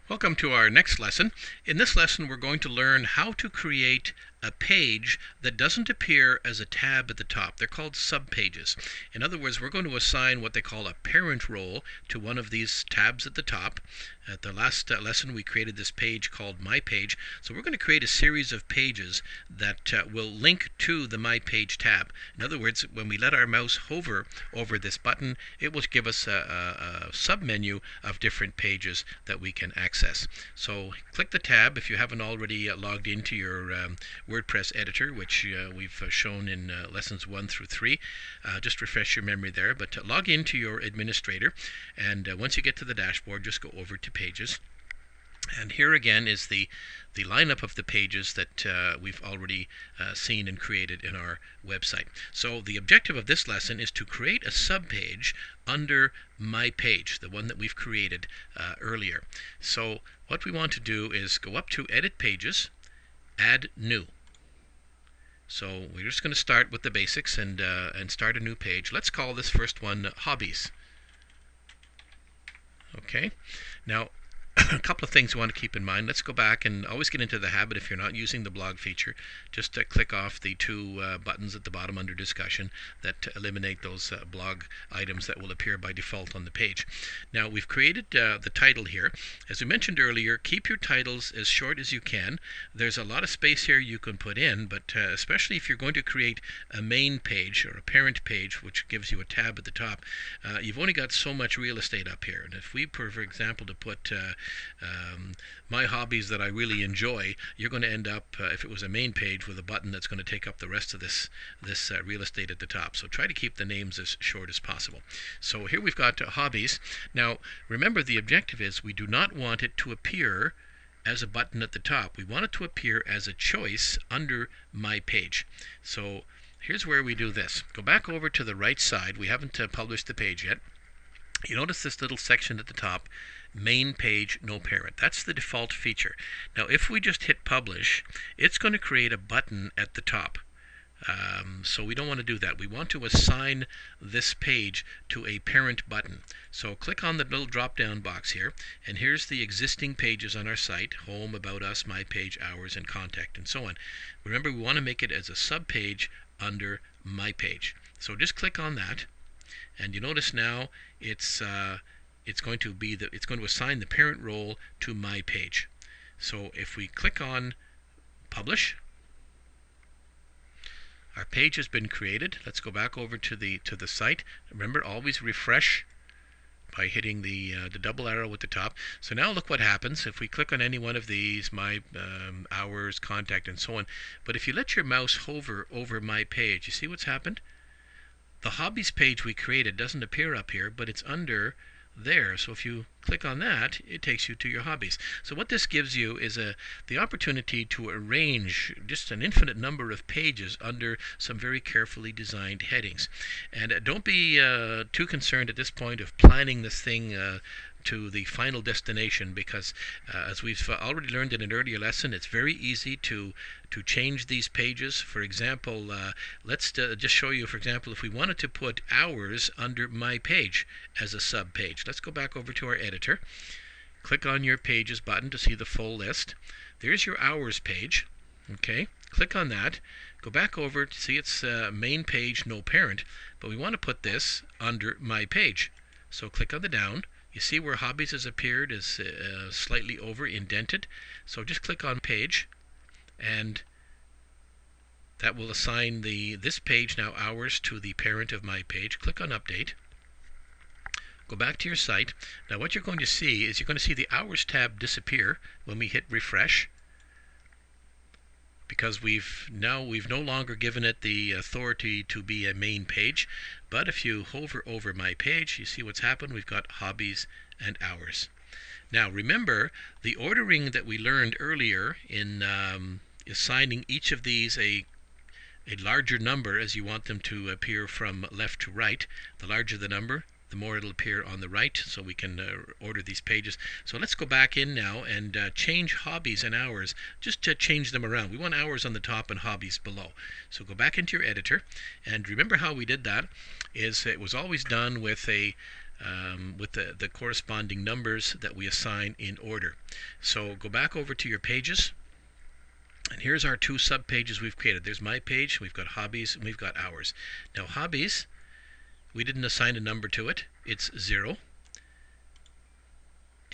Welcome to our next lesson. In this lesson, we're going to learn how to create a page that doesn't appear as a tab at the top. They're called subpages. In other words, we're going to assign what they call a parent role to one of these tabs at the top. At the last lesson, we created this page called My Page. So we're going to create a series of pages that will link to the My Page tab. In other words, when we let our mouse hover over this button, it will give us a sub-menu of different pages that we can access. So click the tab if you haven't already logged into your WordPress editor, which we've shown in lessons 1 through 3. Just refresh your memory there, but log into your administrator, and once you get to the dashboard, just go over to Pages. And here again is the lineup of the pages that we've already seen and created in our website. So the objective of this lesson is to create a subpage under My Page, the one that we've created earlier. So what we want to do is go up to Edit Pages, Add New. So we're just going to start with the basics and start a new page. Let's call this first one Hobbies. Okay. Now, a couple of things you want to keep in mind. Let's go back and always get into the habit, if you're not using the blog feature, just to click off the two buttons at the bottom under discussion that eliminate those blog items that will appear by default on the page. Now we've created the title here. As we mentioned earlier, keep your titles as short as you can. There's a lot of space here you can put in, but especially if you're going to create a main page or a parent page, which gives you a tab at the top, you've only got so much real estate up here. And if we, for example, to put my hobbies that I really enjoy, you're going to end up, if it was a main page, with a button that's going to take up the rest of this real estate at the top. So try to keep the names as short as possible. So here we've got hobbies. Now remember, the objective is we do not want it to appear as a button at the top. We want it to appear as a choice under My Page. So here's where we do this. Go back over to the right side. We haven't published the page yet. You notice this little section at the top, Main Page, No Parent. That's the default feature. Now if we just hit Publish, it's going to create a button at the top. So we don't want to do that. We want to assign this page to a parent button. So click on the little drop down box here, and here's the existing pages on our site: Home, About Us, My Page, Hours, and Contact, and so on. Remember, we want to make it as a sub page under My Page. So just click on that, and you notice now it's going to assign the parent role to My Page. So if we click on Publish, our page has been created. Let's go back over to the site. Remember, always refresh by hitting the double arrow at the top. So now look what happens if we click on any one of these: My Hours, Contact, and so on. But if you let your mouse hover over My Page, you see what's happened? The Hobbies page we created doesn't appear up here, but it's under there. So if you click on that, it takes you to your hobbies. So what this gives you is the opportunity to arrange just an infinite number of pages under some very carefully designed headings. And don't be too concerned at this point of planning this thing to the final destination, because as we've already learned in an earlier lesson, it's very easy to change these pages. For example, let's just show you, for example, if we wanted to put Hours under My Page as a sub page. Let's go back over to our editor, click on your Pages button to see the full list. There's your Hours page. Okay, click on that, go back over to see it's Main Page, No Parent, but we want to put this under My Page. So click on the down. You see where Hobbies has appeared is slightly over indented. So just click on Page, and that will assign this page now, Hours, to the parent of My Page. Click on Update. Go back to your site. Now what you're going to see is you're going to see the Hours tab disappear when we hit refresh, because we've no longer given it the authority to be a main page. But if you hover over My Page, you see what's happened. We've got Hobbies and Hours. Now remember, the ordering that we learned earlier in assigning each of these a larger number as you want them to appear from left to right. The larger the number, the more it'll appear on the right, so we can order these pages. So let's go back in now and change Hobbies and Hours, just to change them around. We want Hours on the top and Hobbies below. So go back into your editor, and remember how we did that is it was always done with a with the corresponding numbers that we assign in order. So go back over to your pages, and here's our two sub pages we've created. There's my page, we've got hobbies, and we've got hours. Now hobbies, we didn't assign a number to it, it's 0.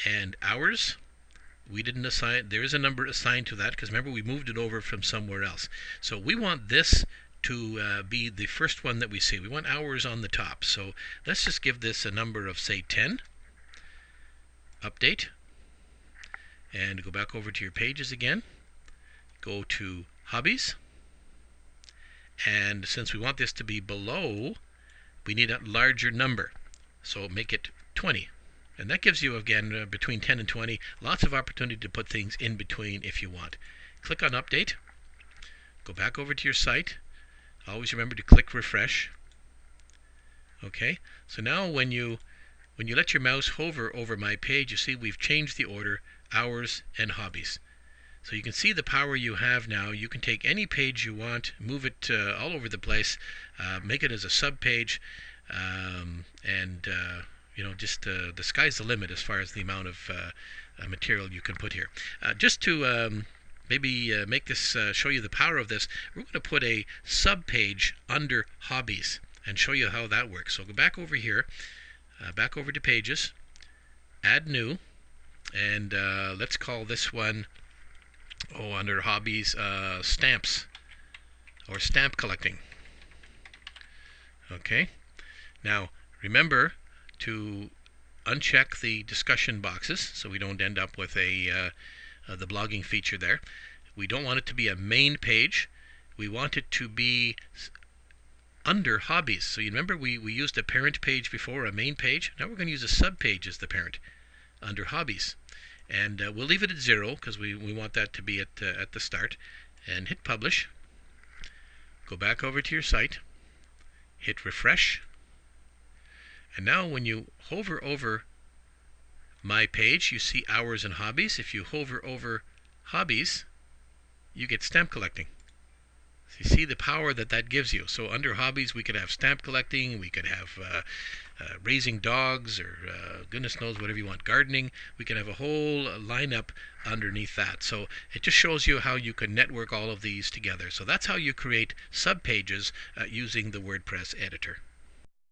And hours, we didn't assign, there is a number assigned to that because remember we moved it over from somewhere else. So we want this to be the first one that we see. We want hours on the top. So let's just give this a number of say 10. Update. And go back over to your pages again. Go to hobbies. And since we want this to be below, we need a larger number. So make it 20. And that gives you, again, between 10 and 20, lots of opportunity to put things in between if you want. Click on Update. Go back over to your site. Always remember to click Refresh. Okay, so now when you let your mouse hover over my page, you see we've changed the order, hours and hobbies. So you can see the power you have now. You can take any page you want, move it all over the place, make it as a sub-page, and just the sky's the limit as far as the amount of material you can put here. Just to maybe make this show you the power of this, we're going to put a sub-page under hobbies and show you how that works. So go back over here, back over to pages, add new, and let's call this one, under hobbies, stamps or stamp collecting. Okay, now remember to uncheck the discussion boxes so we don't end up with the blogging feature there. We don't want it to be a main page. We want it to be under hobbies. So you remember we used a parent page before, a main page. Now we're going to use a sub page as the parent under hobbies. And we'll leave it at 0 because we want that to be at the start. And hit publish. Go back over to your site. Hit refresh. And now when you hover over my page, you see hours and hobbies. If you hover over hobbies, you get stamp collecting. So you see the power that gives you. So under hobbies, we could have stamp collecting, we could have raising dogs, or goodness knows whatever you want, gardening. We can have a whole lineup underneath that. So it just shows you how you can network all of these together. So that's how you create sub pages using the WordPress editor.